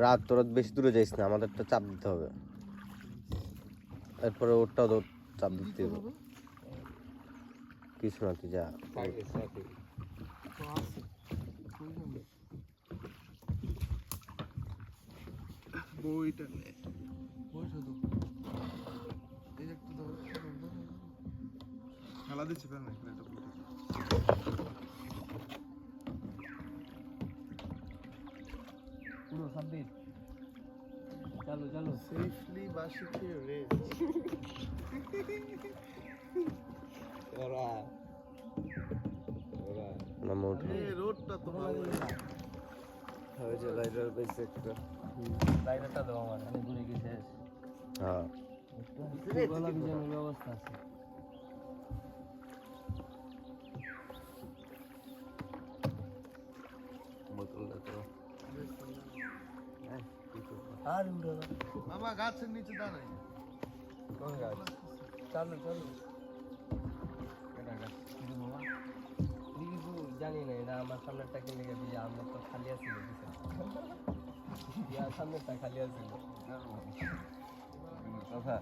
রাত তোর বেশি দূরে যাইস না, আমাদেরটা চাপ দিতে হবে, এরপরে ওরটাও তো চাপ দিতে হবে। কিছু না, তুই যা। বইটা নে, বই শুধু এই একটু দাও, খেলা দিচ্ছে ফেল না, এটা বইটা পুরো 26 চালু চালু সেফলি বাসি খেয়ে রে ওরা ওরা না মোট এই রোডটা তো ভালো ওই যে লাইটার পাইছে একটা, লাইটারটা দাও আমার, আমি ঘুরে গেছে। হ্যাঁ গলা ভিজানোর ব্যবস্থা আছে। বোতলটা তো আর উড়ো না মামা গাছের নিচে দাঁড়াই। কোন গাছ? চালু চালু এটা গাছ কিন্তু মামা কিন্তু জানি না, এটা আমার সামনেরটা কিনে গেছে, যে আমার তো খালি আছে সামনেরটা খালি আছে কথা